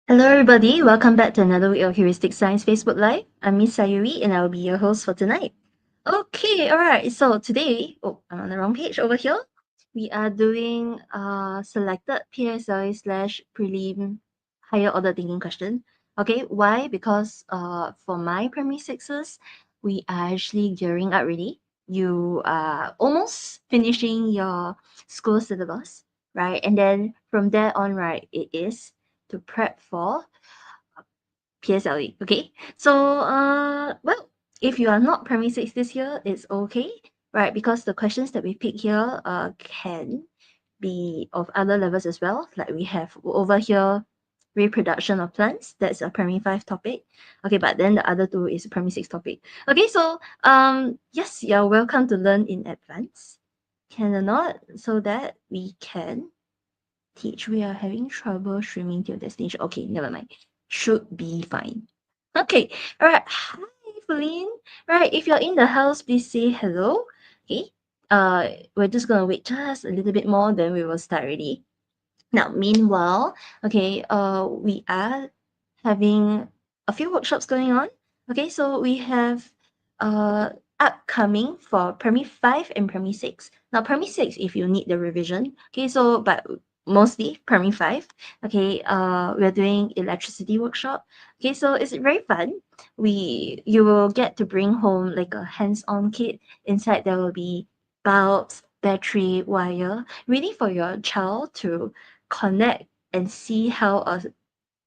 Hello, everybody. Welcome back to another week of Heuristics Science Facebook Live. I'm Ms Sayuri, and I'll be your host for tonight. Okay, all right. So today, I'm on the wrong page over here. We are doing selected PSLE slash prelim higher order thinking question. Okay, why? Because for my primary sixes, we are actually gearing up ready. You are almost finishing your school syllabus, right? And then from there on, right, it is to prep for PSLE. Okay, so well, if you are not primary six this year, it's okay, right? Because the questions that we pick here can be of other levels as well. Like we have over here reproduction of plants. That's a primary five topic. Okay, but then the other two is a primary six topic. Okay, so yes, you're welcome to learn in advance. Can or not, so that we can teach. We are having trouble streaming to your destination. Okay, never mind. Should be fine. Okay, all right. Hi, Feline. Right, if you're in the house, please say hello. Okay. We're just gonna wait just a little bit more, then we will start already. Now, meanwhile, okay, we are having a few workshops going on. Okay, so we have uh upcoming for primary 5 and primary 6. Now, primary 6, if you need the revision, okay, so but mostly primary 5. Okay, we're doing electricity workshop. Okay, so it's very fun. You will get to bring home like a hands-on kit. Inside there will be bulbs, battery, wire, really for your child to connect and see how a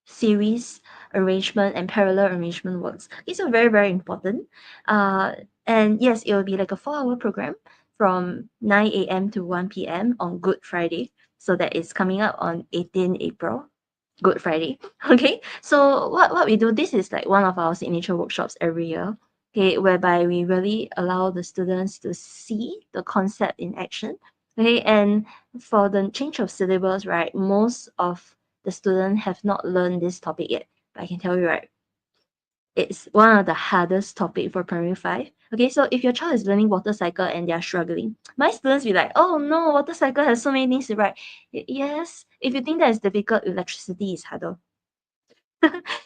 series arrangement and parallel arrangement works. These are very, very important. Uh, and yes, it will be like a 4-hour program from 9 a.m. to 1 p.m. on Good Friday. So that is coming up on 18 April. Good Friday. Okay. So what we do, this is like one of our signature workshops every year. Okay, whereby we really allow the students to see the concept in action. Okay, and for the change of syllabus, right, most of the students have not learned this topic yet. But I can tell you, right, it's one of the hardest topic for primary 5. Okay, so if your child is learning water cycle and they are struggling, my students be like, oh no, water cycle has so many things to write. Yes, if you think that is difficult, electricity is harder.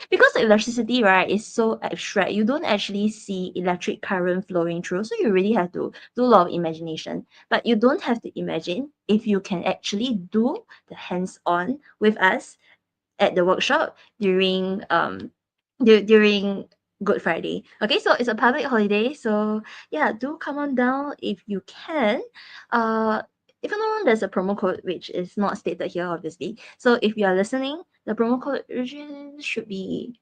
Because electricity, right, is so abstract, you don't actually see electric current flowing through. So you really have to do a lot of imagination. But you don't have to imagine if you can actually do the hands-on with us at the workshop during Good Friday. Okay, so it's a public holiday, so yeah, do come on down if you can. Uh, if I'm not wrong, there's a promo code which is not stated here, obviously. So if you are listening, the promo code should be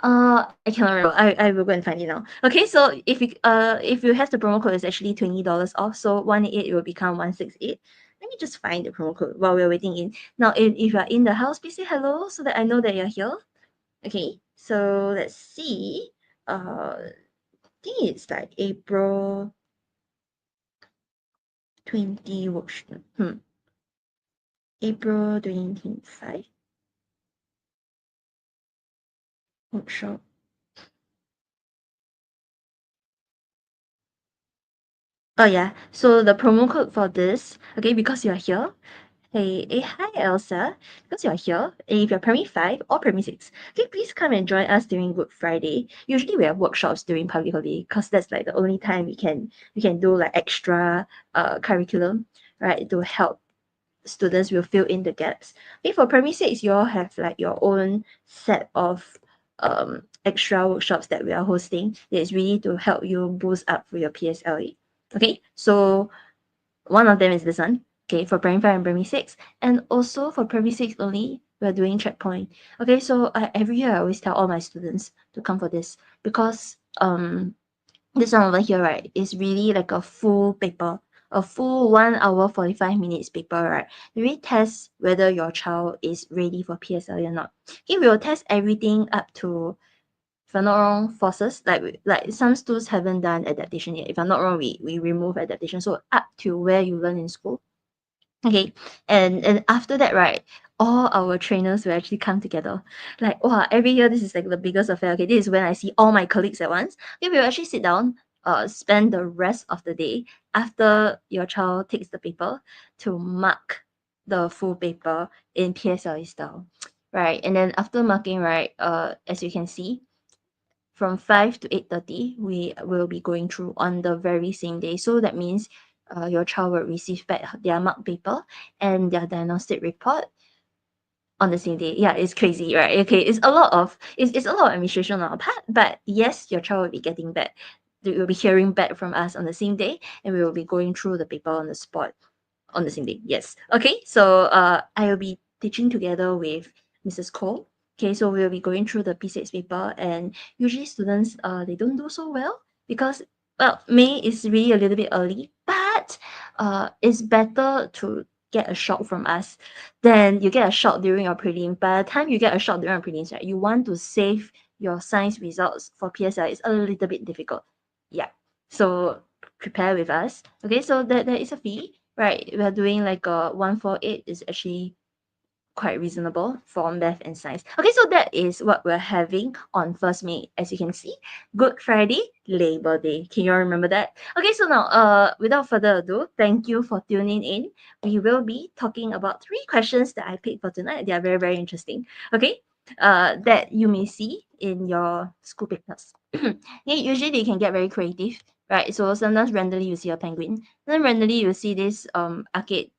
I cannot remember. I will go and find it now. Okay, so if you have the promo code, it's actually $20 off. So 188 it will become 168. Let me just find the promo code while we're waiting in. Now, if you're in the house, please say hello so that I know that you're here. Okay, so let's see. I think it's like April 20 workshop. April 2025 workshop. Oh yeah. So the promo code for this, okay, because you're here. Hey, hi Elsa. Because you're here, and if you're primary 5 or primary 6, okay, please come and join us during Good Friday. Usually we have workshops during public holiday because that's like the only time we can do like extra curriculum, right, to help students will fill in the gaps. Okay, for primary 6, you all have like your own set of extra workshops that we are hosting that is really to help you boost up for your PSLE. Okay, so one of them is this one, okay, for primary 5 and primary 6. And also for primary 6 only, we're doing checkpoint. Okay, so every year I always tell all my students to come for this because this one over here, right, is really like a full paper, a full 1 hour 45 minutes paper, right? We really test whether your child is ready for PSLE or not. Okay, we will test everything up to, if I'm not wrong, forces. Like some schools haven't done adaptation yet. If I'm not wrong, we remove adaptation. So up to where you learn in school. Okay. And after that, right, all our trainers will actually come together. Like, wow, every year this is like the biggest affair. Okay, this is when I see all my colleagues at once. Okay, we'll actually sit down, spend the rest of the day after your child takes the paper to mark the full paper in PSLE style. right? And then after marking, right, as you can see, from 5 to 8:30, we will be going through on the very same day. So that means your child will receive back their mark paper and their diagnostic report on the same day. Yeah, it's crazy, right? Okay, it's a lot of administration on our part, but yes, your child will be getting back. They will be hearing back from us on the same day, and we will be going through the paper on the spot on the same day. Yes. Okay. So I will be teaching together with Mrs. Cole. Okay, so we'll be going through the P6 paper, and usually students they don't do so well because well, May is really a little bit early, but it's better to get a shock from us than you get a shock during your prelim. By the time you get a shock during your prelims, right, you want to save your science results for PSLE. It's a little bit difficult. Yeah. So prepare with us. Okay, so there is a fee. Right, we are doing like a 148 is actually quite reasonable for math and science. Okay, so that is what we're having on 1st May. As you can see, Good Friday, Labor Day. Can you all remember that? Okay, so now, without further ado, thank you for tuning in. We will be talking about 3 questions that I picked for tonight. They are very, very interesting. Okay, that you may see in your school papers. Okay, usually they can get very creative, right? So sometimes randomly you see a penguin, then randomly you see this arcade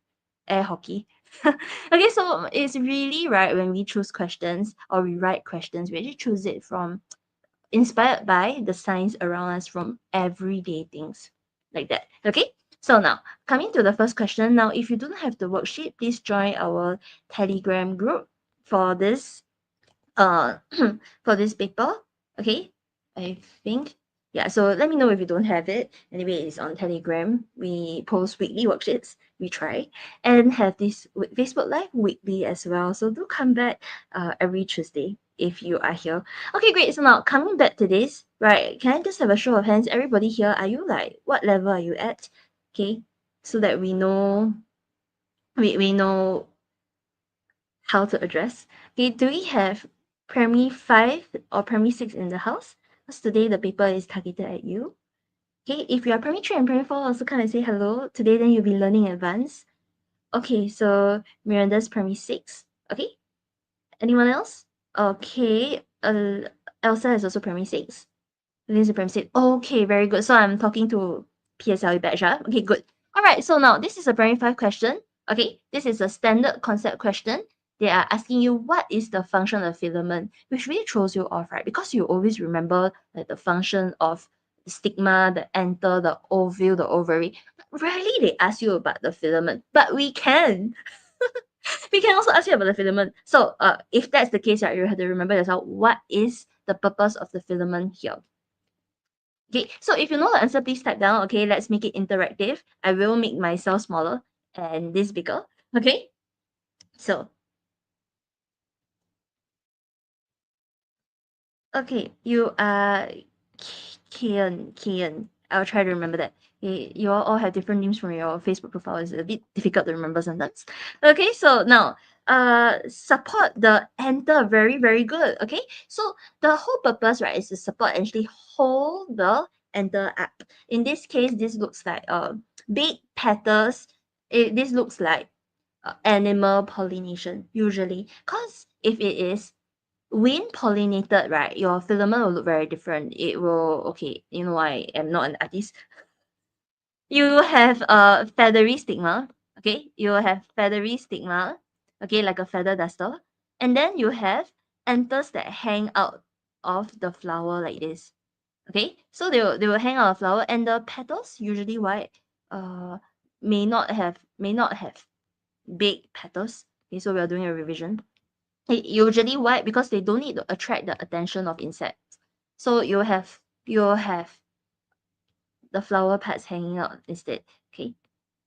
air hockey. Okay, so it's really right when we choose questions or we write questions, we actually choose it from inspired by the science around us from everyday things like that. Okay, so now coming to the first question. Now, if you don't have the worksheet, please join our Telegram group for this uh for this paper. Okay, I think yeah, so let me know if you don't have it. Anyway, it's on Telegram. We post weekly worksheets, we try, and have this Facebook Live weekly as well. So do come back every Tuesday if you are here. Okay, great. So now coming back to this, right, can I just have a show of hands? Everybody here, are you like, what level are you at? Okay, so that we know we know how to address. Okay, do we have primary 5 or primary 6 in the house? Because today the paper is targeted at you. Okay, if you are primary 3 and primary 4, also kind of say hello. Today then you'll be learning advanced. Okay, so Miranda's primary 6. Okay, anyone else? Okay, Elsa is also primary 6. Lindsay primary 6. Okay, very good. So I'm talking to PSLE batch. Okay, good. All right, so now this is a primary 5 question. Okay, this is a standard concept question. They are asking you what is the function of filament, which really throws you off, right? Because you always remember like the function of the stigma, the anther, the ovule, the ovary. Rarely they ask you about the filament, but we can. We can also ask you about the filament. So if that's the case, right, you have to remember yourself what is the purpose of the filament here. Okay, so if you know the answer, please type down. Okay, let's make it interactive. I will make myself smaller and this bigger. Okay, so okay, you are Kian. I'll try to remember that. Okay, you all have different names from your Facebook profile. It's a bit difficult to remember sometimes. Okay, so now support the enter. Very, very good. Okay, so the whole purpose, right, is to support actually hold the enter up. In this case, this looks like big petals. This looks like animal pollination usually, because if it is wind pollinated, right, your filament will look very different. It will, okay, you know, I am not an artist. You have a feathery stigma, okay? You will have feathery stigma, okay, like a feather duster. And then you have anthers that hang out of the flower like this. Okay, so they will hang out of flower, and the petals usually white may not have big petals. Okay, so we are doing a revision. Usually white because they don't need to attract the attention of insects. So you'll have the flower parts hanging out instead. Okay.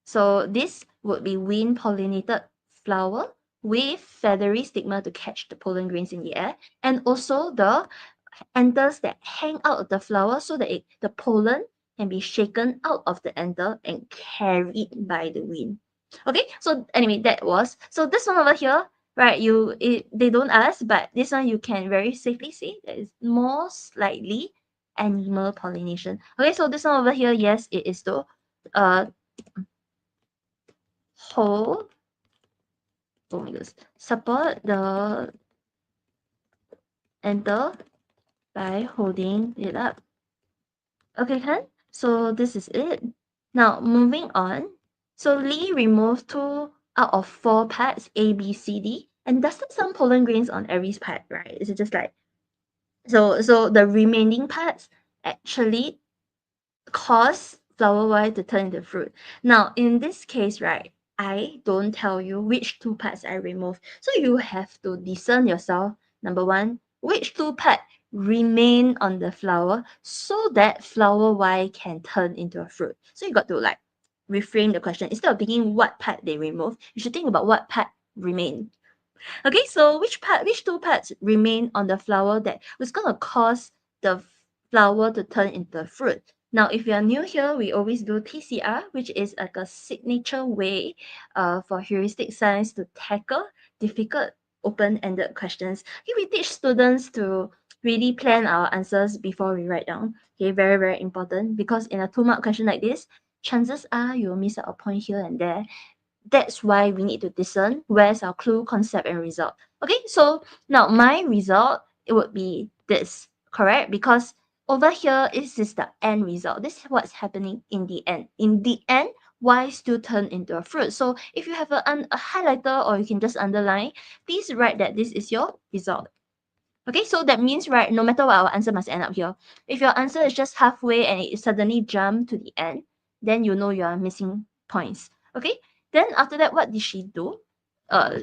So this would be wind pollinated flower with feathery stigma to catch the pollen grains in the air, and also the anthers that hang out of the flower so that the pollen can be shaken out of the anther and carried by the wind. Okay, so anyway, that was so this one over here, right? They don't ask, but this one you can very safely say that is most likely animal pollination. Okay, so this one over here, yes, it is though. Hold, oh my goodness, support the enter by holding it up. Okay, Kan? So this is it. Now, moving on. So Lee removed 2 out of 4 pads, A, B, C, D, and dusted some pollen grains on every pad, right? Is it just like... So the remaining parts actually cause flower Y to turn into fruit. Now, in this case, right, I don't tell you which 2 parts I remove. So you have to discern yourself. Number 1, which 2 parts remain on the flower so that flower Y can turn into a fruit. So you got to like reframe the question. Instead of thinking what part they remove, you should think about what part remain. Okay, so which 2 parts remain on the flower that was gonna cause the flower to turn into a fruit? Now, if you are new here, we always do TCR, which is like a signature way for heuristic science to tackle difficult open-ended questions. Okay, we teach students to really plan our answers before we write down. Okay, very, very important, because in a 2-mark question like this, chances are you will miss out a point here and there. That's why we need to discern where's our clue, concept, and result. Okay, so now my result, it would be this, correct? Because over here, this is the end result. This is what's happening in the end. In the end, Y still turn into a fruit. So if you have a highlighter, or you can just underline, please write that this is your result. Okay, so that means, right, no matter what, our answer must end up here. If your answer is just halfway and it suddenly jump to the end, then you know you are missing points. Okay, then after that, what did she do?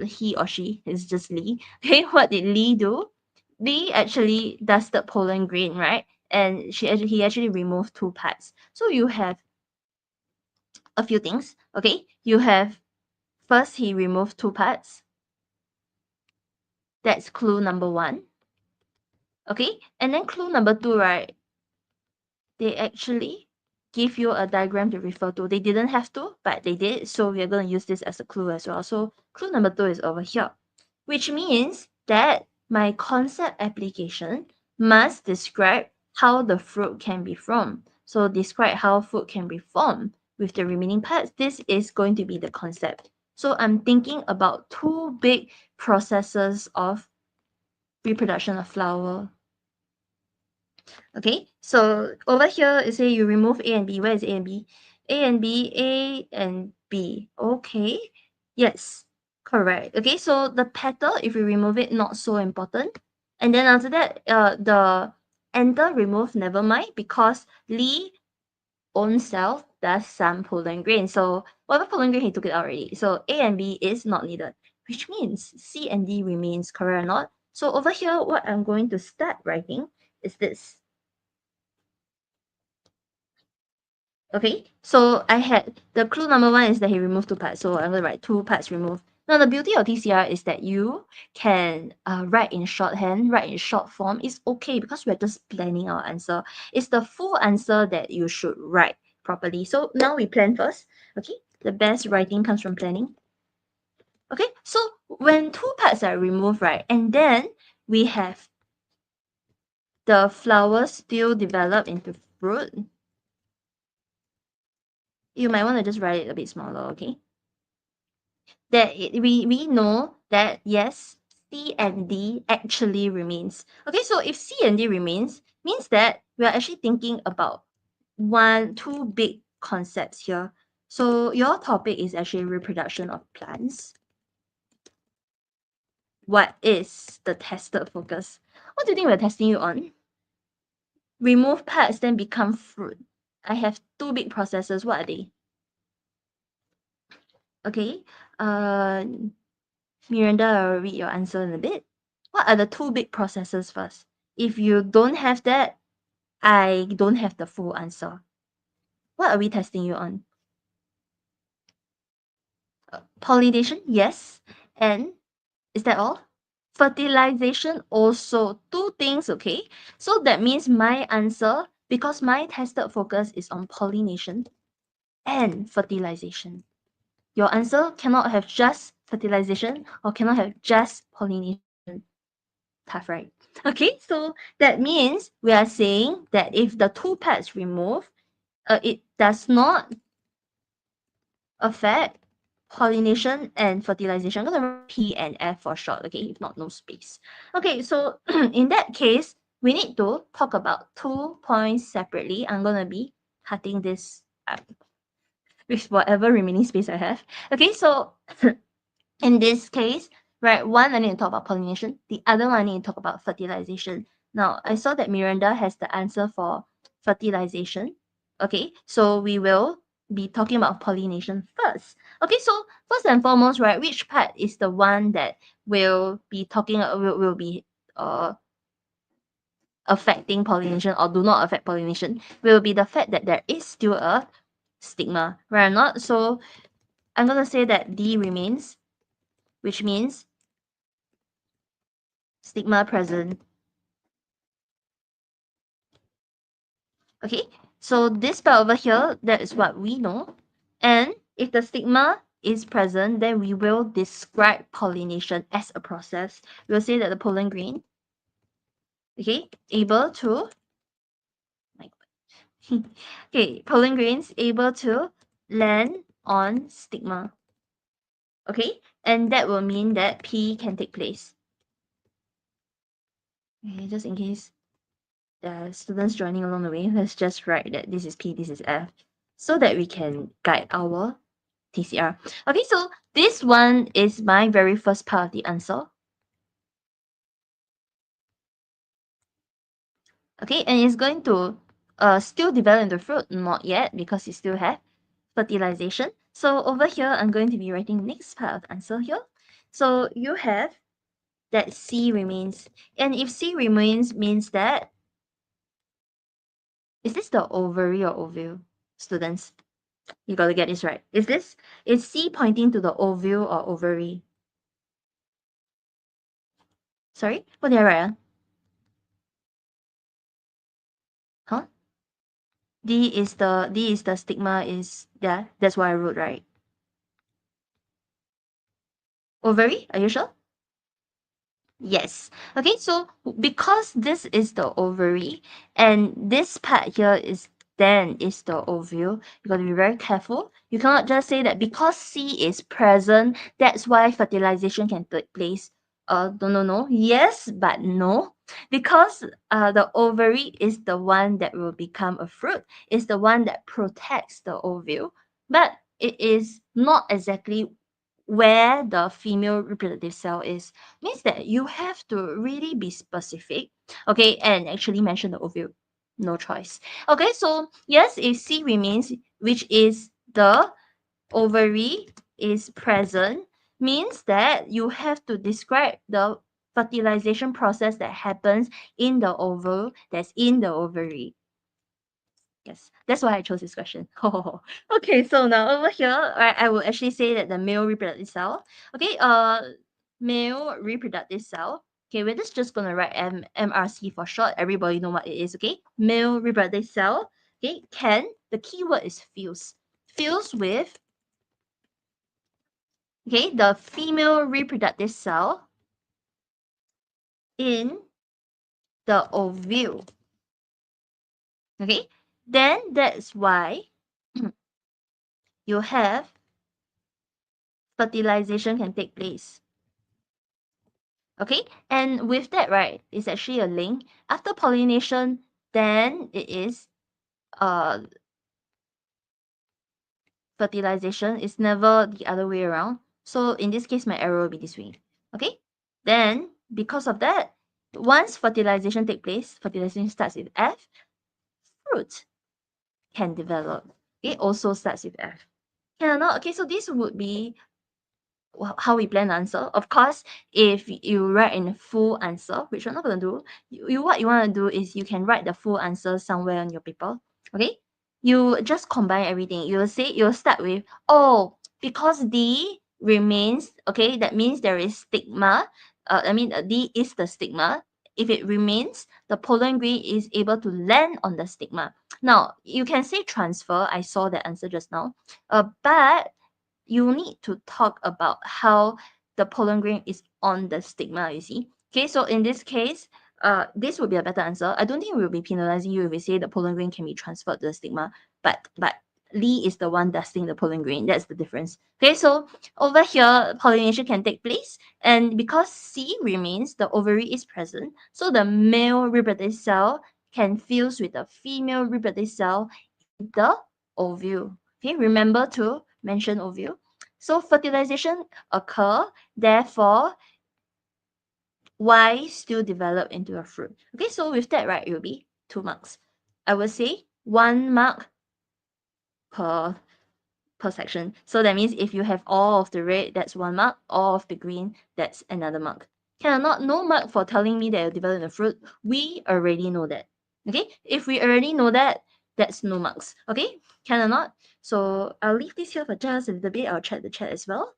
He or she is just Lee. Okay, what did Lee do? Lee actually dusted pollen grain, right? And he actually removed 2 parts. So you have a few things. Okay, you have, first, he removed 2 parts. That's clue number 1. Okay, and then clue number 2, right? They actually give you a diagram to refer to. They didn't have to, but they did. So we're going to use this as a clue as well. So clue number 2 is over here, which means that my concept application must describe how the fruit can be formed. So describe how fruit can be formed with the remaining parts. This is going to be the concept. So I'm thinking about 2 big processes of reproduction of flower. Okay, so over here, it say you remove A and B. Where is A and B? A and B, A and B. Okay, yes, correct. Okay, so the petal, if you remove it, not so important. And then after that, the enter, remove, never mind, because Lee own self does some pollen grain. So whatever pollen grain, he took it out already. So A and B is not needed, which means C and D remains, correct or not? So over here, what I'm going to start writing is this. Okay, so I had the clue number 1 is that he removed 2 parts. So I'm going to write 2 parts removed. Now, the beauty of TCR is that you can write in shorthand, write in short form. It's okay because we're just planning our answer. It's the full answer that you should write properly. So now we plan first. Okay, the best writing comes from planning. Okay, so when 2 parts are removed, right, and then we have the flowers still develop into fruit, you might want to just write it a bit smaller, okay? That we know that yes, C and D actually remains. Okay, so if C and D remains, means that we are actually thinking about 2 big concepts here. So your topic is actually reproduction of plants. What is the tested focus? What do you think we're testing you on? Remove parts, then become fruit. I have 2 big processes. What are they? Okay, Miranda, I'll read your answer in a bit. What are the 2 big processes first? If you don't have that, I don't have the full answer. What are we testing you on? Pollination, yes. And is that all? Fertilization also. 2 things, okay? So that means my answer, because my tested focus is on pollination and fertilization. Your answer cannot have just fertilization or cannot have just pollination. Tough, right? Okay, so that means we are saying that if the 2 parts removed, it does not affect pollination and fertilization. I'm gonna write P and F for short, okay? If not, no space. Okay, so in that case, we need to talk about 2 points separately. I'm gonna be cutting this up with whatever remaining space I have. Okay, so in this case, right, one I need to talk about pollination, the other one I need to talk about fertilization. Now, I saw that Miranda has the answer for fertilization. Okay, so we will be talking about pollination first. Okay, so first and foremost, right, which part is the one that will be will be affecting pollination or do not affect pollination will be the fact that there is still a stigma, right or not? So I'm gonna say that D remains, which means stigma present. Okay, so this part over here, that is what we know. And if the stigma is present, then we will describe pollination as a process. We'll say that the pollen grain, okay, able to, okay, pollen grains able to land on stigma. Okay, and that will mean that P can take place. Okay, just in case the students joining along the way, let's just write that this is P, this is F, so that we can guide our TCR. Okay, so this one is my very first part of the answer. Okay, and it's going to still develop into fruit, not yet, because you still have fertilization. So over here, I'm going to be writing next part of the answer here. So you have that C remains. And if C remains means that, is this the ovary or ovule, students? You gotta get this right. Is C pointing to the ovule or ovary? Sorry, what did I write? Huh? D is the stigma is, yeah, that's what I wrote, right? Ovary, are you sure? Yes. Okay, so because this is the ovary and this part here is the ovule, you got to be very careful. You cannot just say that because C is present, that's why fertilization can take place. No. Yes, but no. Because the ovary is the one that will become a fruit, is the one that protects the ovule, but it is not exactly where the female reproductive cell is. Means that you have to really be specific, okay, and actually mention the ovule. No choice. Okay, so yes, if C remains, which is the ovary is present, means that you have to describe the fertilization process that happens in the ovule that's in the ovary. Yes, that's why I chose this question. Okay, so now over here, I will actually say that the male reproductive cell. Okay, male reproductive cell. Okay, we're just gonna write MRC for short. Everybody know what it is. Okay, male reproductive cell. Okay, the keyword is fuse. Fuse with, okay, the female reproductive cell in the ovule. Okay, then that's why you have fertilization can take place. Okay, and with that, right, it's actually a link. After pollination, then it is fertilization. It's never the other way around. So in this case, my arrow will be this way. Okay, then because of that, once fertilization take place, fertilization starts with F, fruit can develop. It also starts with F. Can or not? Okay, so this would be how we plan the answer. Of course, if you write in full answer, which I'm not going to do, what you want to do is you can write the full answer somewhere on your paper. Okay, you just combine everything. You'll start with, oh, because D remains, okay, that means there is stigma. D is the stigma. If it remains, the pollen grain is able to land on the stigma. Now you can say transfer. I saw the answer just now. But you need to talk about how the pollen grain is on the stigma, you see. Okay, so in this case, this would be a better answer. I don't think we'll be penalizing you if we say the pollen grain can be transferred to the stigma, but Lee is the one dusting the pollen grain. That's the difference. Okay, so over here, pollination can take place, and because C remains, the ovary is present, so the male reproductive cell can fuse with the female reproductive cell in the ovule. Okay, remember to mention ovule. So fertilization occur, therefore Y still develop into a fruit. Okay, so with that, right, it will be 2 marks. I will say 1 mark per section. So that means if you have all of the red, that's 1 mark, all of the green, that's another mark. Can I not? No mark for telling me that you developed a fruit. We already know that. Okay, if we already know that, that's no marks. Okay, can I not? So I'll leave this here for just a little bit. I'll check the chat as well.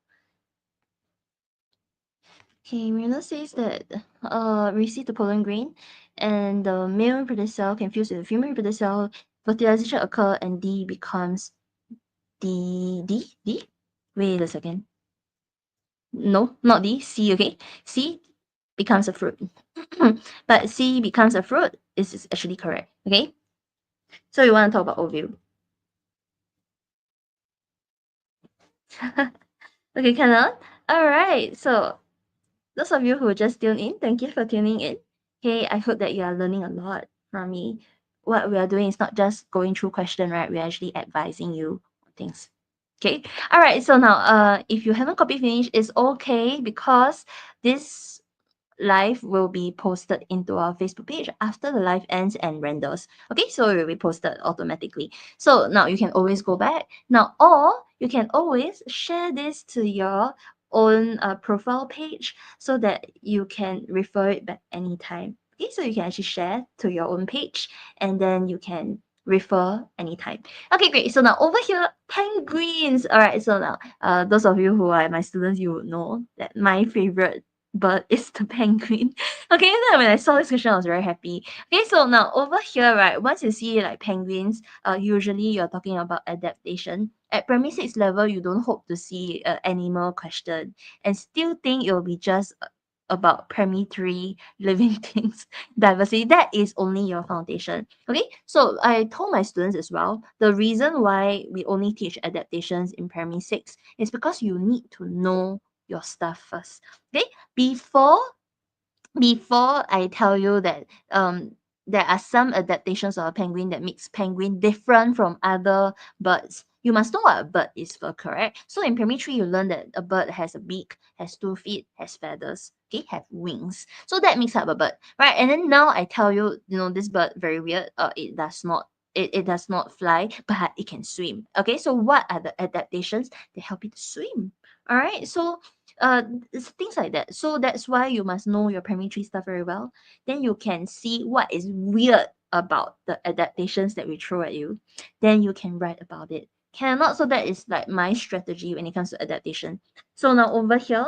Okay, Mirna says that receive the pollen grain and the male reproductive cell can fuse with the female reproductive cell, fertilization occur and D becomes D? Wait a second. No, not D, C, okay? C becomes a fruit. But C becomes a fruit is actually correct, okay? So you want to talk about ovule. Okay, cannot? Alright, so those of you who just tuned in, thank you for tuning in. Okay, I hope that you are learning a lot from me. What we are doing is not just going through question, right? We're actually advising you on things. Okay. All right. So now, if you haven't copy finished, it's okay because this live will be posted into our Facebook page after the live ends and renders. Okay, so it will be posted automatically. So now you can always go back. Now, or you can always share this to your own profile page so that you can refer it back anytime. Okay, so you can actually share to your own page and then you can refer anytime. Okay, great. So now over here, penguins. All right, so now those of you who are my students, you would know that my favorite but it's the penguin. Okay, then when I saw this question, I was very happy. Okay, so now over here, right, once you see like penguins, usually you're talking about adaptation. At primary 6 level, you don't hope to see an animal question and still think it will be just about primary 3 living things diversity. That is only your foundation. Okay, so I told my students as well, the reason why we only teach adaptations in primary 6 is because you need to know your stuff first. Okay, before I tell you that there are some adaptations of a penguin that makes penguin different from other birds. You must know what a bird is for, correct? So in primary 3, you learn that a bird has a beak, has 2 feet, has feathers, okay, have wings. So that makes up a bird, right? And then now I tell you, this bird very weird. It does not fly, but it can swim. Okay, so what are the adaptations that help it to swim? All right, so it's things like that. So that's why you must know your primary 3 stuff very well. Then you can see what is weird about the adaptations that we throw at you. Then you can write about it. Cannot. So that is like my strategy when it comes to adaptation. So now over here,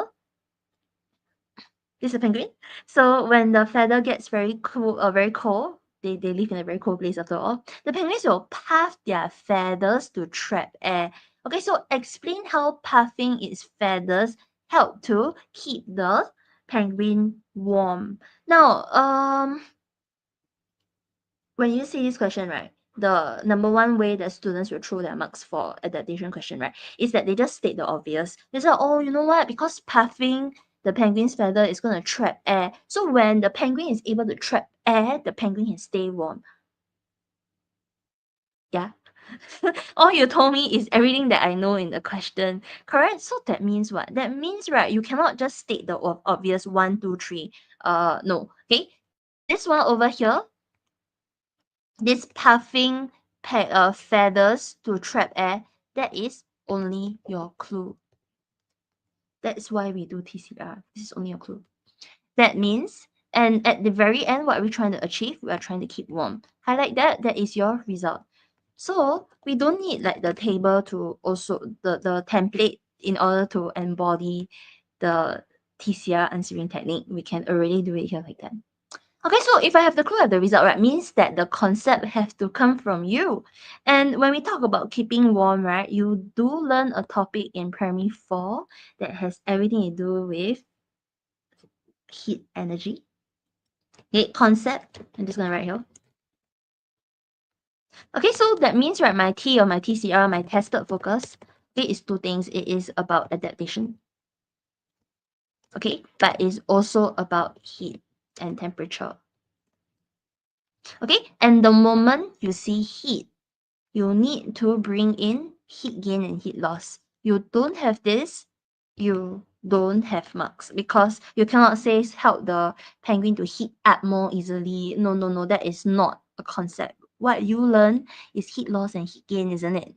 this is a penguin. So when the feather gets very cool or very cold, they live in a very cold place after all. The penguins will puff their feathers to trap air. Okay, so explain how puffing its feathers help to keep the penguin warm. Now, when you see this question, right, the number one way that students will throw their marks for adaptation question, right, is that they just state the obvious. They say, oh, you know what? Because puffing the penguin's feather is going to trap air. So when the penguin is able to trap air, the penguin can stay warm. Yeah. All you told me is everything that I know in the question. Correct? So that means what? That means, right, you cannot just state the obvious 1, 2, 3. No. Okay. This one over here, this puffing feathers to trap air, that is only your clue. That's why we do TCR. This is only a clue. That means, and at the very end, what are we trying to achieve? We are trying to keep warm. Highlight that. That is your result. So we don't need like the table to also the template in order to embody the TCR answering technique. We can already do it here like that. Okay, so if I have the clue of the result, right, means that the concept has to come from you. And when we talk about keeping warm, right, you do learn a topic in primary 4 that has everything to do with heat energy. Okay, concept. I'm just gonna write here. Okay, so that means, right, my T or my TCR, my tested focus, it is two things. It is about adaptation. Okay, but it's also about heat and temperature. Okay, and the moment you see heat, you need to bring in heat gain and heat loss. You don't have this, you don't have marks, because you cannot say help the penguin to heat up more easily. No, no, no, that is not a concept. What you learn is heat loss and heat gain, isn't it?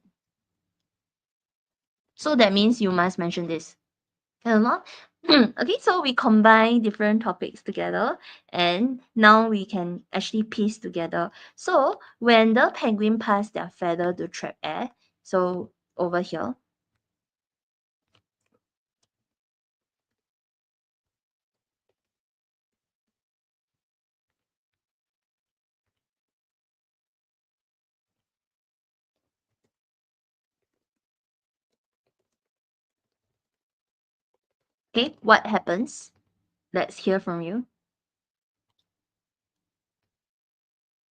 So that means you must mention this. Can not? Okay, so we combine different topics together, and now we can actually piece together. So when the penguin pass their feather to trap air, so over here, okay, what happens? Let's hear from you.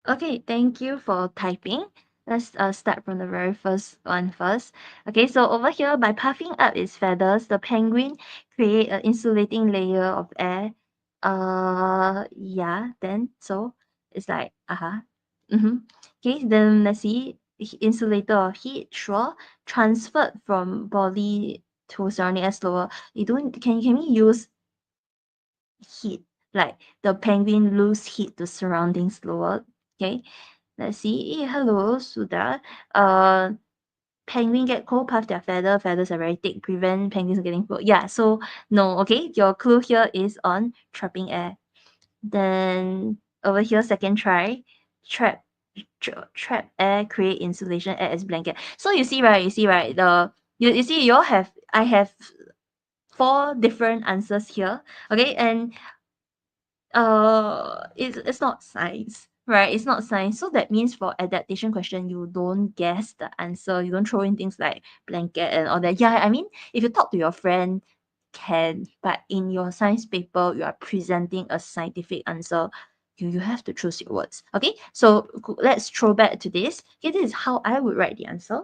Okay, thank you for typing. Let's start from the very first one first. Okay, so over here, by puffing up its feathers, the penguin create an insulating layer of air. Yeah, then so it's like, mm-hmm. Okay, then let's see, insulator of heat, sure, transferred from body to surrounding air slower. You don't, can we use heat, like the penguin lose heat to surroundings slower? Okay, let's see. Hello, Sudha. Uh, penguin get cold, puff their feathers are very thick, prevent penguins getting cold. Yeah, so no, okay, your clue here is on trapping air. Then over here, second try, trap trap air, create insulation, air as blanket. So you see, right, you see, you all have, I have four different answers here. Okay, and it's not science, right? It's not science. So that means for adaptation question, you don't guess the answer, you don't throw in things like blanket and all that. Yeah, I mean, if you talk to your friend, can, but in your science paper you are presenting a scientific answer, you have to choose your words. Okay, so let's throw back to this. Okay, this is how I would write the answer.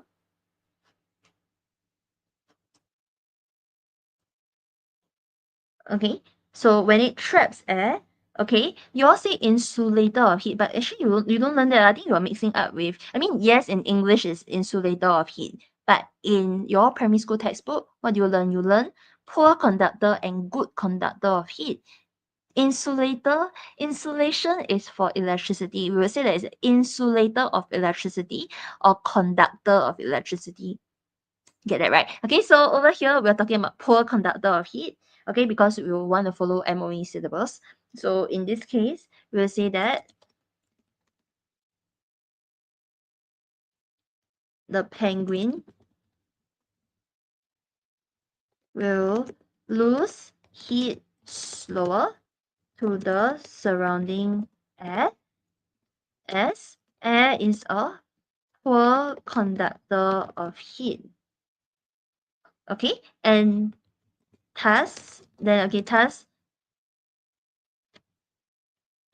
Okay, so when it traps air, okay, you all say insulator of heat, but actually you don't learn that. I think you are mixing up with, I mean, yes, in English is insulator of heat, but in your primary school textbook, what do you learn? You learn poor conductor and good conductor of heat. Insulator, insulation is for electricity. We will say that it's insulator of electricity or conductor of electricity. Get that right. Okay, so over here we're talking about poor conductor of heat. Okay, because we will want to follow MOE syllables. So in this case, we'll say that the penguin will lose heat slower to the surrounding air, as air is a poor conductor of heat. Okay, and thus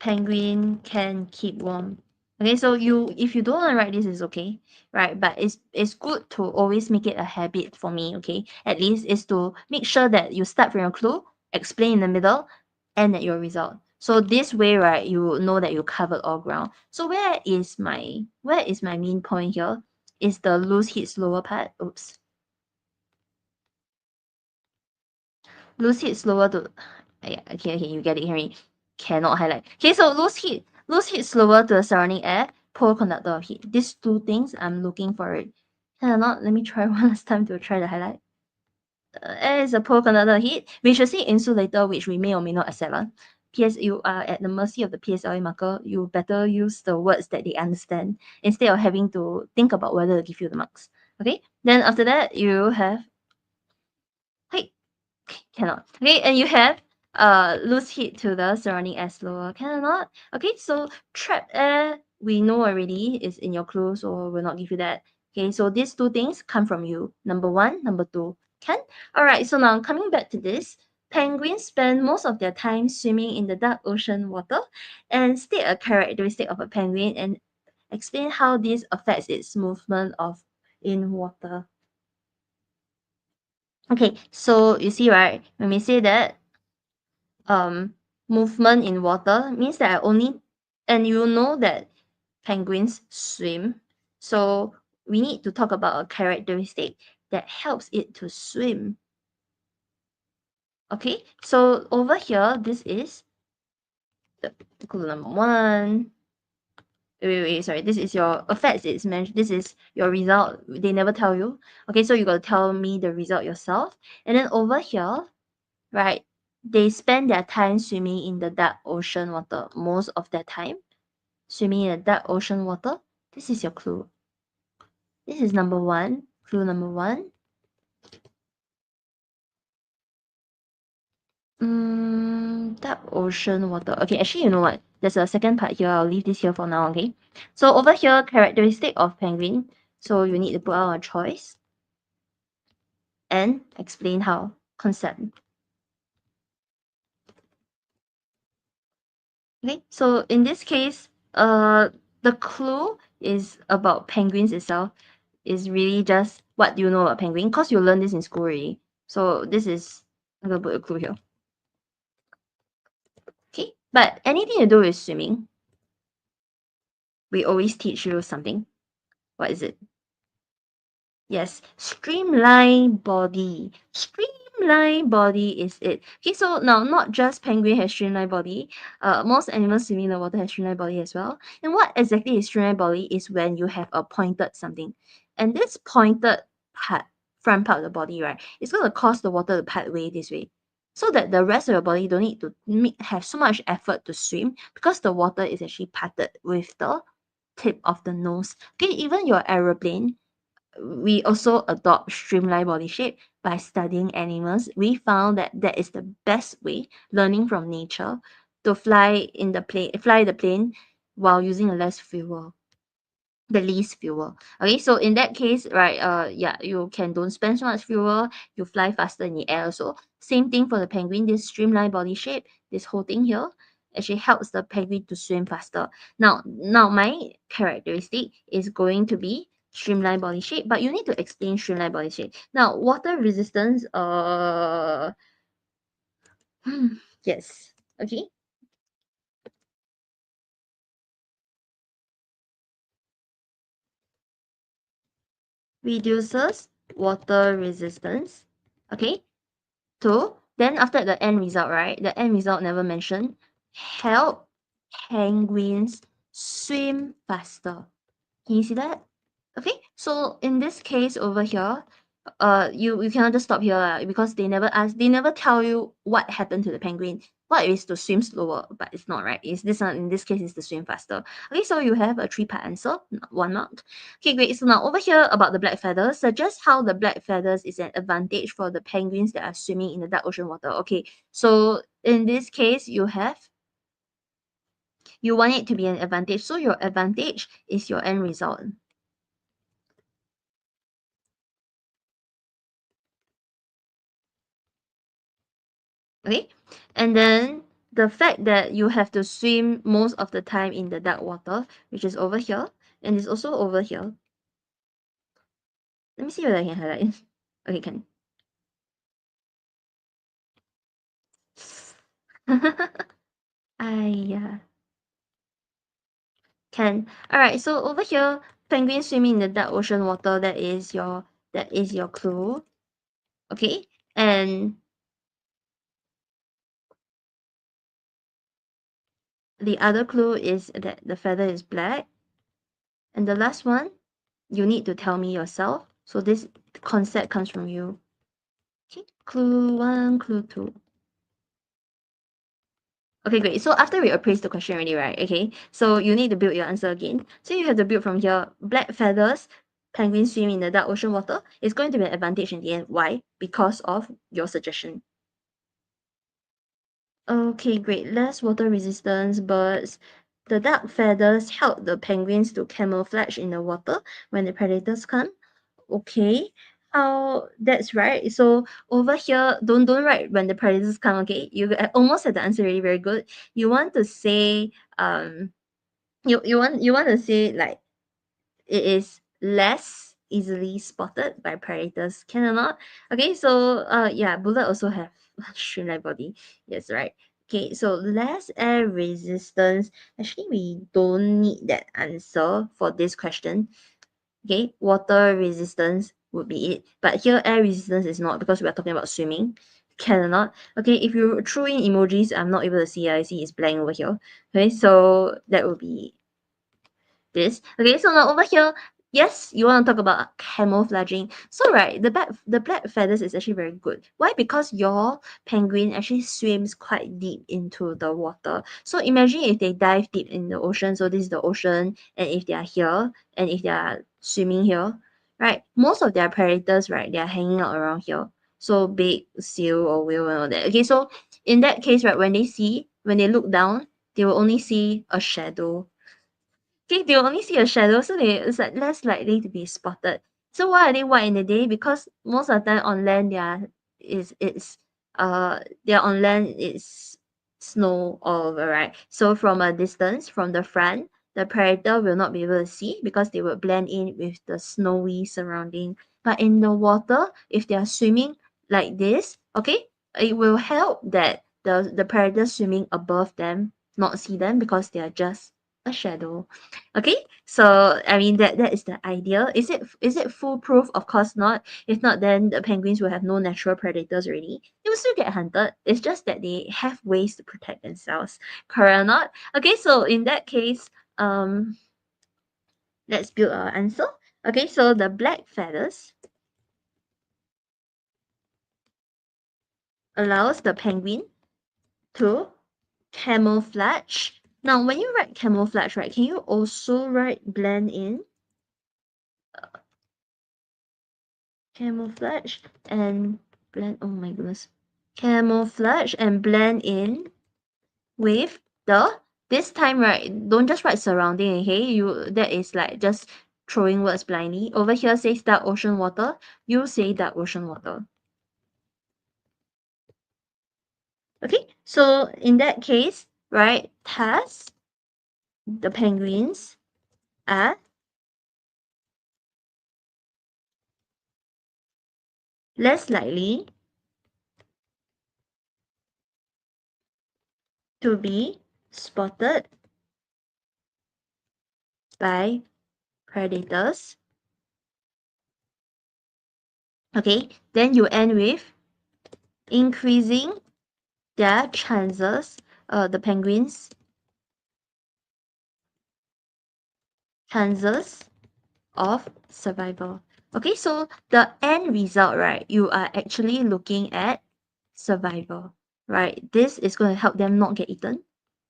penguin can keep warm. Okay, so if you don't want to write this, is okay, right? But it's good to always make it a habit for me, okay? At least is to make sure that you start from your clue, explain in the middle, end at your result. So this way, right, you know that you covered all ground. So where is my main point here? Is the loose heat slower part. Oops. Loose heat slower to, yeah, okay, you get it, Henry. Cannot highlight. Okay, so loose heat slower to the surrounding air, poor conductor of heat. These two things I'm looking for it. Can I not? Let me try one last time to try the highlight. Air is a poor conductor of heat. We should say insulator, which we may or may not accept. You are at the mercy of the PSLE marker. You better use the words that they understand instead of having to think about whether to give you the marks. Okay, then after that you have, hey, cannot. Okay, and you have loose heat to the surrounding air slower. Can I not? Okay, so trapped air we know already is in your clue, so we'll not give you that. Okay, so these two things come from you. Number one, number two. Can? Alright, so now coming back to this. Penguins spend most of their time swimming in the dark ocean water, and state a characteristic of a penguin, and explain how this affects its movement in water. Okay, so you see, right, when we say that movement in water means that and you know that penguins swim, so we need to talk about a characteristic that helps it to swim. Okay, so over here, this is the clue number one. Wait, sorry, this is your affects it's mentioned, this is your result, they never tell you. Okay, so you got to tell me the result yourself. And then over here, right, they spend their time swimming in the dark ocean water, most of their time swimming in the dark ocean water. This is your clue. This is number one, clue number one. Dark ocean water. Okay, actually, you know what? There's a second part here. I'll leave this here for now, okay? So over here, characteristic of penguin. So you need to put out a choice and explain how. Concept. Okay, so in this case, the clue is about penguins itself. Is really just what do you know about penguin? Because you learned this in school already. So this is, I'm gonna put a clue here. Okay, but anything to do with swimming, we always teach you something. What is it? Yes, streamline body. Streamline body is it. Okay, so now not just penguin has streamlined body. Most animals swimming in the water have streamlined body as well. And what exactly is streamlined body is when you have a pointed something. And this pointed part, front part of the body, right, it's going to cause the water to part way this way. So that the rest of your body don't need to have so much effort to swim because the water is actually parted with the tip of the nose. Okay, even your aeroplane, we also adopt streamlined body shape by studying animals. We found that that is the best way, learning from nature, to fly the plane while using a less fuel, the least fuel. Okay, so in that case, right, yeah, you can don't spend so much fuel, you fly faster in the air also. Same thing for the penguin, this streamlined body shape, this whole thing here actually helps the penguin to swim faster. Now my characteristic is going to be streamlined body shape, but you need to explain streamlined body shape. Now, water resistance, yes, okay. Reduces water resistance. Okay, two. Then after the end result, right? The end result never mentioned. Help penguins swim faster. Can you see that? Okay, so in this case over here, you cannot just stop here because they never tell you what happened to the penguin. What is to swim slower, but it's not, right. Is this one, in this case, is to swim faster. Okay, so you have a 3-part answer, 1 mark. Okay, great. So now over here about the black feathers, suggest how the black feathers is an advantage for the penguins that are swimming in the dark ocean water. Okay, so in this case, you want it to be an advantage. So your advantage is your end result. Okay, and then the fact that you have to swim most of the time in the dark water, which is over here, and it's also over here. Let me see whether I can highlight. Okay, can. Yeah, can. All right, so over here, penguin swimming in the dark ocean water. That is your clue. Okay, and the other clue is that the feather is black. And the last one, you need to tell me yourself. So this concept comes from you. Okay, clue one, clue two. Okay, great. So after we appraise the question already, right? Okay, so you need to build your answer again. So you have to build from here. Black feathers, penguins swim in the dark ocean water. It's going to be an advantage in the end. Why? Because of your suggestion. Okay, great. Less water resistance birds. The dark feathers help the penguins to camouflage in the water when the predators come. Okay, how that's right. So over here, don't write when the predators come. Okay, you almost had the answer already. Very good. You want to say you want to say like it is less easily spotted by predators, can or not? Okay, so yeah, bullet also have streamlined body. Yes, right. Okay, so less air resistance. Actually, we don't need that answer for this question. Okay, water resistance would be it. But here air resistance is not because we are talking about swimming. Can or not? Okay, if you throw in emojis, I'm not able to see. I see it's blank over here. Okay, so that would be this. Okay, so now over here, yes, you want to talk about camouflaging. So right, the black feathers is actually very good. Why? Because your penguin actually swims quite deep into the water. So imagine if they dive deep in the ocean. So this is the ocean, and if they are here, and if they are swimming here, right? Most of their predators, right, they are hanging out around here. So big seal or whale and all that. Okay, so in that case, right, when they look down, they will only see a shadow. Okay, they only see a shadow, so it's like less likely to be spotted. So why are they white in the day? Because most of the time on land they're on land it's snow all over, right? So from a distance, from the front, the predator will not be able to see because they will blend in with the snowy surrounding. But in the water, if they are swimming like this, okay, it will help that the predator swimming above them not see them because they are just a shadow. Okay, so I mean that is the idea. Is it foolproof? Of course not. If not, then the penguins will have no natural predators already. They will still get hunted. It's just that they have ways to protect themselves. Correct or not? Okay, so in that case, let's build our answer. Okay, so the black feathers allows the penguin to camouflage. Now, when you write camouflage, right, can you also write blend in? Camouflage and blend. Oh my goodness. Camouflage and blend in with the. This time, right? Don't just write surrounding. Okay, that is like just throwing words blindly. Over here says dark ocean water. You say dark ocean water. Okay, so in that case, right? Thus, the penguins are less likely to be spotted by predators. Okay, then you end with increasing their chances, the penguins' chances of survival. Okay, so the end result, right? You are actually looking at survival, right? This is going to help them not get eaten.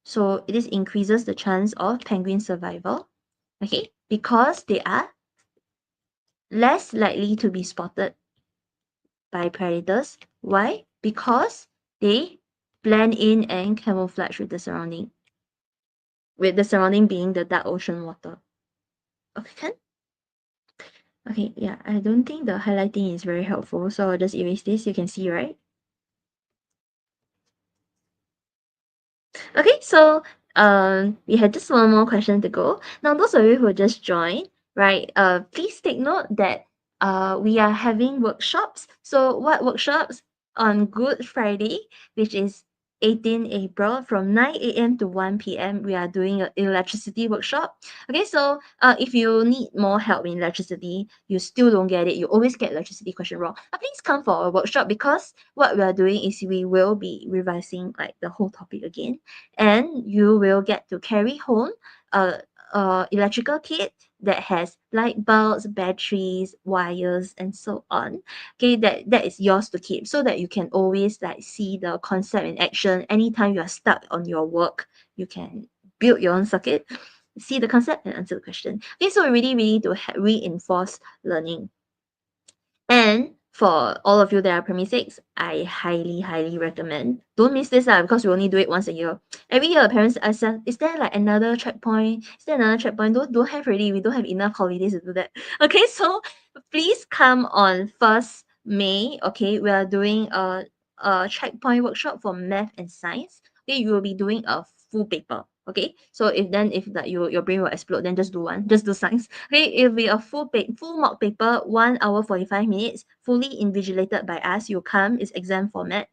So this increases the chance of penguin survival. Okay, because they are less likely to be spotted by predators. Why? Because they blend in and camouflage with the surrounding, being the dark ocean water. Okay, can? Okay, yeah, I don't think the highlighting is very helpful, so I'll just erase this. You can see, right? Okay, so we had just one more question to go. Now, those of you who just joined, right? Please take note that we are having workshops. So, what workshops? On Good Friday, which is 18 April from 9 a.m. to 1 p.m. We are doing an electricity workshop. Okay, so if you need more help in electricity, you still don't get it, you always get electricity question wrong. Please come for a workshop because what we are doing is we will be revising like the whole topic again, and you will get to carry home a electrical kit that has light bulbs, batteries, wires, and so on. Okay, that is yours to keep so that you can always like see the concept in action. Anytime you are stuck on your work, you can build your own circuit, see the concept, and answer the question. Okay, so we really, really to reinforce learning. And for all of you that are Primary 6, I highly, highly recommend. Don't miss this because we only do it once a year. Every year, the parents ask us, is there like another checkpoint? Is there another checkpoint? Don't have already. We don't have enough holidays to do that. Okay, so please come on 1st May. Okay, we are doing a checkpoint workshop for math and science. Okay, you will be doing a full paper. Okay, so if like your brain will explode, then just do one, just do science. Okay, it'll be a full mock paper, 1 hour 45 minutes, fully invigilated by us. You come, it's exam format.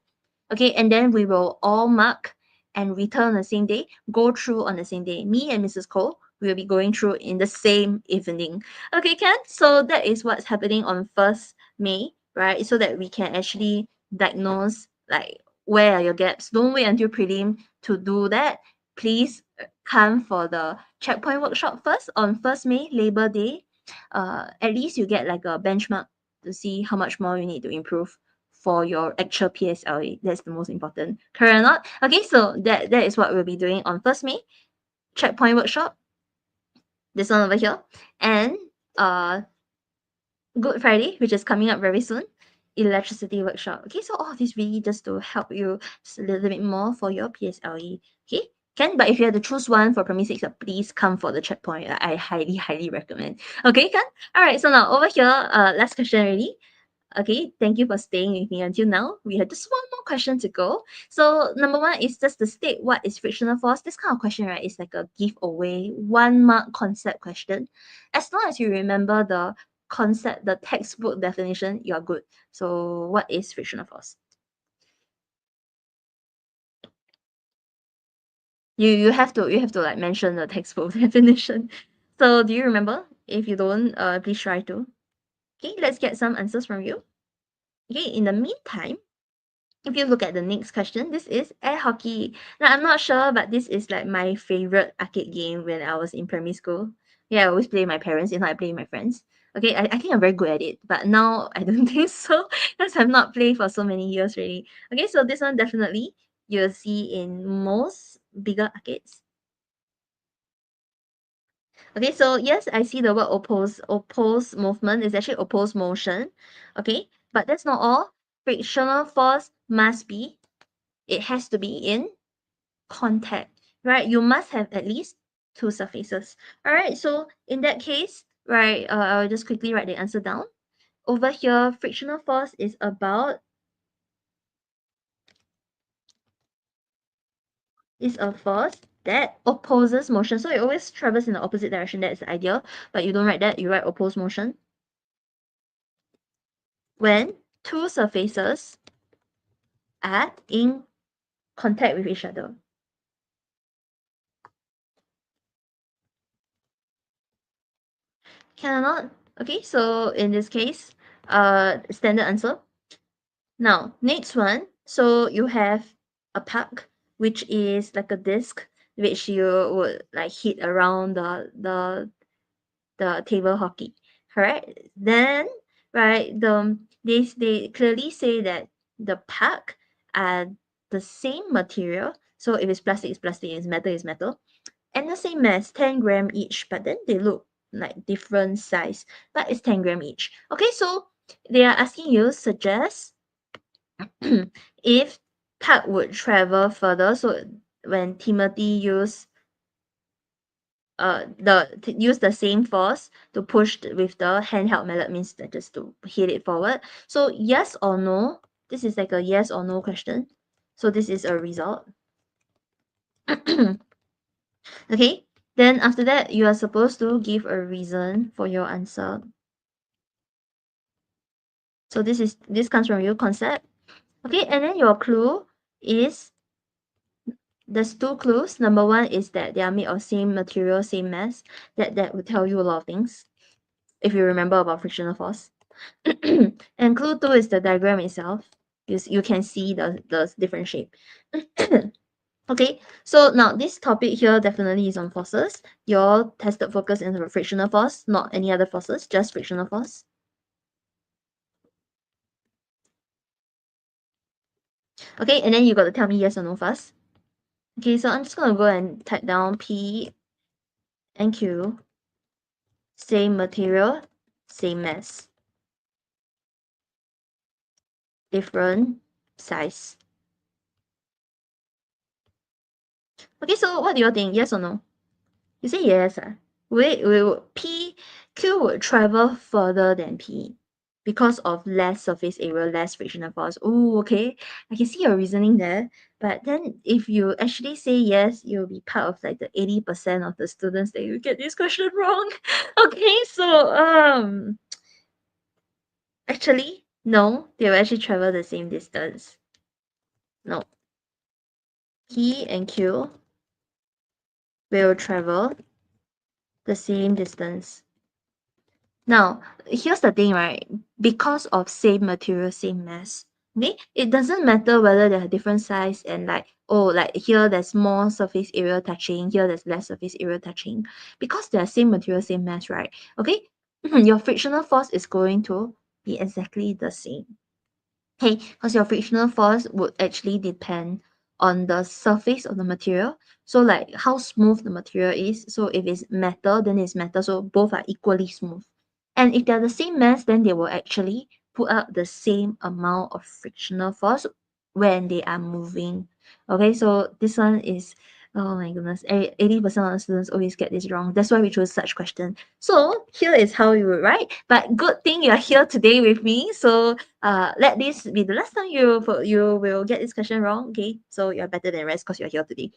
Okay, and then we will all mark and return on the same day, go through on the same day. Me and Mrs. Cole will be going through in the same evening. Okay, Ken, so that is what's happening on 1st May, right? So that we can actually diagnose like where are your gaps. Don't wait until prelim to do that. Please come for the checkpoint workshop first on 1st May, Labor Day. At least you get like a benchmark to see how much more you need to improve for your actual PSLE. That's the most important. Correct or not? Okay, so that is what we'll be doing on 1st May. Checkpoint workshop. This one over here. And Good Friday, which is coming up very soon. Electricity workshop. Okay, so all of this really just to help you just a little bit more for your PSLE. Okay, Ken, but if you have to choose one for primary 6, please come for the checkpoint. I highly, highly recommend. Okay, Ken? Alright, so now over here, last question already. Okay, thank you for staying with me until now. We have just one more question to go. So number one is just to state what is frictional force. This kind of question, right, is like a giveaway, 1 mark concept question. As long as you remember the concept, the textbook definition, you're good. So what is frictional force? You have to like mention the textbook definition. So do you remember? If you don't, please try to. Okay, let's get some answers from you. Okay, in the meantime, if you look at the next question, this is air hockey. Now, I'm not sure, but this is like my favorite arcade game when I was in primary school. Yeah, I always play with my parents, if not I play with my friends. Okay, I think I'm very good at it, but now I don't think so because I've not played for so many years already. Okay, so this one definitely you'll see in most bigger arcades. Okay, so yes, I see the word oppose movement is actually oppose motion. Okay, but that's not all. Frictional force must be, it has to be in contact, right? You must have at least 2 surfaces. All right, so in that case, right, I'll just quickly write the answer down. Over here, frictional force is about, is a force that opposes motion. So it always travels in the opposite direction. That is the idea, but you don't write that, you write oppose motion. When 2 surfaces are in contact with each other. Can I not? Okay, so in this case, standard answer. Now, next one. So you have a puck, which is like a disc, which you would like hit around the table hockey. Correct? Then, right, they clearly say that the puck are the same material. So if it's plastic, it's plastic, if it's metal, it's metal. And the same mass, 10 gram each, but then they look like different size, but it's 10 gram each. Okay, so they are asking you suggest if puck would travel further. So when Timothy use use the same force to push with the handheld mallet, means that just to hit it forward. So yes or no, this is like a yes or no question. So this is a result. Okay, then after that you are supposed to give a reason for your answer. So this comes from your concept. Okay, and then your clue is, there's 2 clues. Number 1 is that they are made of same material, same mass. That will tell you a lot of things if you remember about frictional force. And clue 2 is the diagram itself. You can see the different shape. Okay, so now this topic here definitely is on forces. Your tested focus is on frictional force, not any other forces, just frictional force. Okay, and then you got to tell me yes or no first. Okay, so I'm just gonna go and type down P and Q. Same material, same mass. Different size. Okay, so what do you think? Yes or no? You say yes. Wait, Q would travel further than P. because of less surface area, less frictional force. Oh, okay. I can see your reasoning there. But then if you actually say yes, you'll be part of like the 80% of the students that you get this question wrong. Okay, so actually, no, they will actually travel the same distance. No. P and Q will travel the same distance. Now, here's the thing, right? Because of same material, same mass, okay, it doesn't matter whether they're different size and like, oh, like here there's more surface area touching, here there's less surface area touching. Because they're same material, same mass, right? Okay, your frictional force is going to be exactly the same. Okay, because your frictional force would actually depend on the surface of the material. So like how smooth the material is. So if it's metal, then it's metal. So both are equally smooth. And if they're the same mass, then they will actually put out the same amount of frictional force when they are moving. Okay, so this one is, oh my goodness, 80% of the students always get this wrong. That's why we chose such question. So here is how you would write. But good thing you're here today with me. So let this be the last time you will get this question wrong. Okay, so you're better than the rest because you're here today.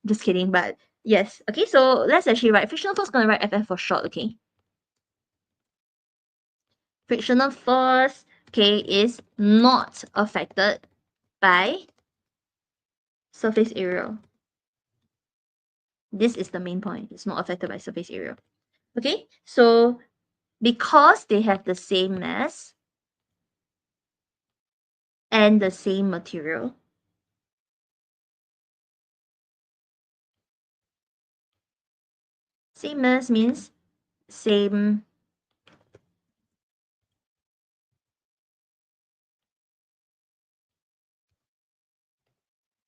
Just kidding, but yes. Okay, so let's actually write frictional force. Gonna write FF for short. Okay, frictional force. Okay, is not affected by surface area. This is the main point. It's not affected by surface area. Okay, so because they have the same mass and the same material, same mass means same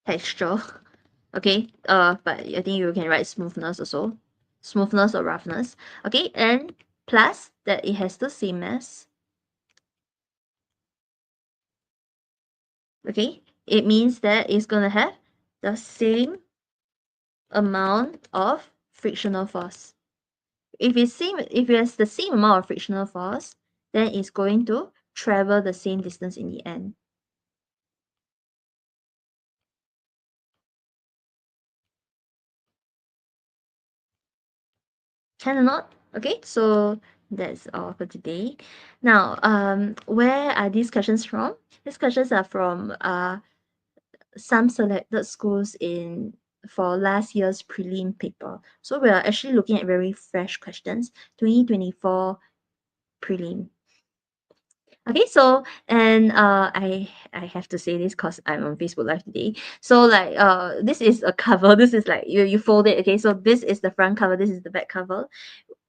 texture. Okay, but I think you can write smoothness also, smoothness or roughness. Okay, and plus that it has the same mass. Okay, it means that it's gonna have the same amount of frictional force. If it has the same amount of frictional force, then it's going to travel the same distance in the end. Can or not? Okay, so that's all for today. Now, where are these questions from? These questions are from some selected schools in for last year's prelim paper. So we are actually looking at very fresh questions, 2024 prelim. Okay, so and I have to say this because I'm on Facebook Live today. So like this is a cover. This is like you fold it. Okay, so this is the front cover. This is the back cover.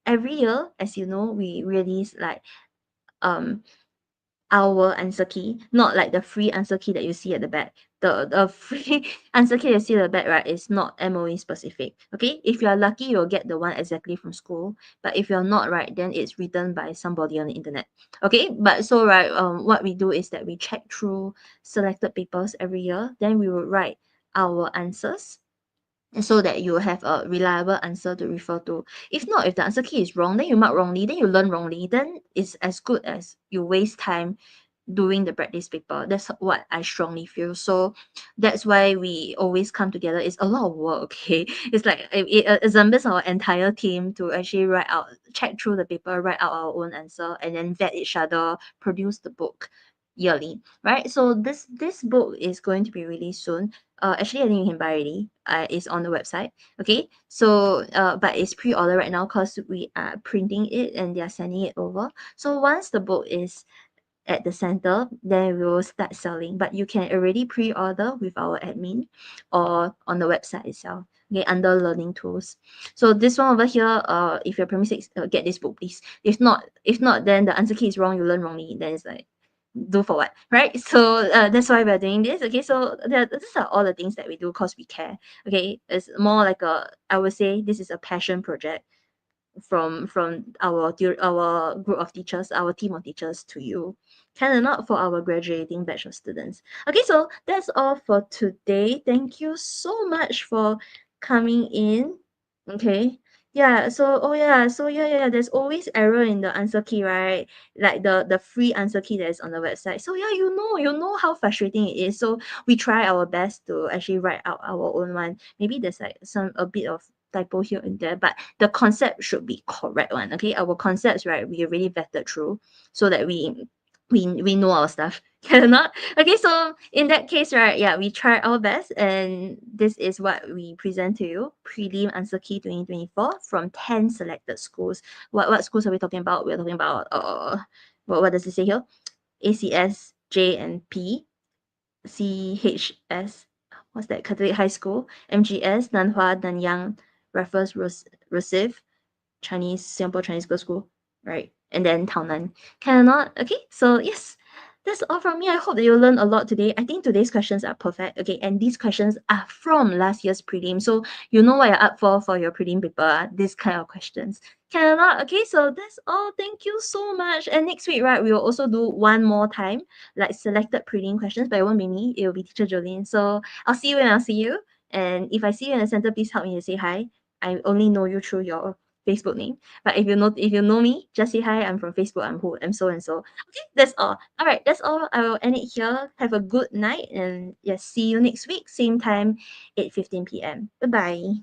Every year, as you know, we release like um our answer key, not like the free answer key that you see at the back. The free answer key you see at the back, right, is not MOE specific. Okay, if you are lucky, you'll get the one exactly from school. But if you're not, right, then it's written by somebody on the internet. Okay, but so right, what we do is that we check through selected papers every year. Then we will write our answers so that you have a reliable answer to refer to. If not, if the answer key is wrong, then you mark wrongly, then you learn wrongly, then it's as good as you waste time doing the practice paper. That's what I strongly feel. So that's why we always come together. It's a lot of work, okay? It's like it assembles our entire team to actually write out, check through the paper, write out our own answer, and then vet each other, produce the book yearly, right? So this book is going to be released soon. Actually, I think you can buy already. It's on the website. Okay, so but it's pre-order right now because we are printing it and they are sending it over. So once the book is at the center, then we will start selling. But you can already pre-order with our admin or on the website itself. Okay, under learning tools. So this one over here, if you're primary six, get this book, please. If not, then the answer key is wrong. You learn wrongly. Then it's like, do for what, right? So that's why we're doing this. Okay, so these are all the things that we do because we care. Okay, it's more like I would say this is a passion project from our group of teachers, our team of teachers to you, kind of not for our graduating batch of students. Okay, so that's all for today. Thank you so much for coming in. Okay, Yeah, so oh yeah, so yeah, there's always error in the answer key, right? Like the free answer key that is on the website. So yeah, you know how frustrating it is. So we try our best to actually write out our own one. Maybe there's like a bit of typo here and there, but the concept should be correct one. Okay, our concepts, right, we really vetted through so that we know our stuff. Cannot. Okay, so in that case, right, yeah, we try our best, and this is what we present to you: prelim answer key 2024 from 10 selected schools. What schools are we talking about? We're talking about what does it say here? ACS, J and P, CHS, what's that? Catholic High School, MGS, Nanhua, Nanyang, Raffles, Rosyth, Chinese, Singapore Chinese Girls School, right? And then Tao Cannot. Okay, so yes, that's all from me. I hope that you learned a lot today. I think today's questions are perfect. Okay, and these questions are from last year's prelim, so you know what you're up for your prelim paper. This kind of questions. Cannot. Okay, so that's all. Thank you so much. And next week, right, we will also do one more time, like selected prelim questions, but it won't be me. It will be Teacher Jolene. So I'll see you when I'll see you. And if I see you in the center, please help me to say hi. I only know you through your Facebook name. But if you know me, just say hi. I'm from Facebook. I'm so and so. Okay, that's all. All right, that's all. I will end it here. Have a good night, and yes, see you next week, same time, 8:15 p.m. Bye bye.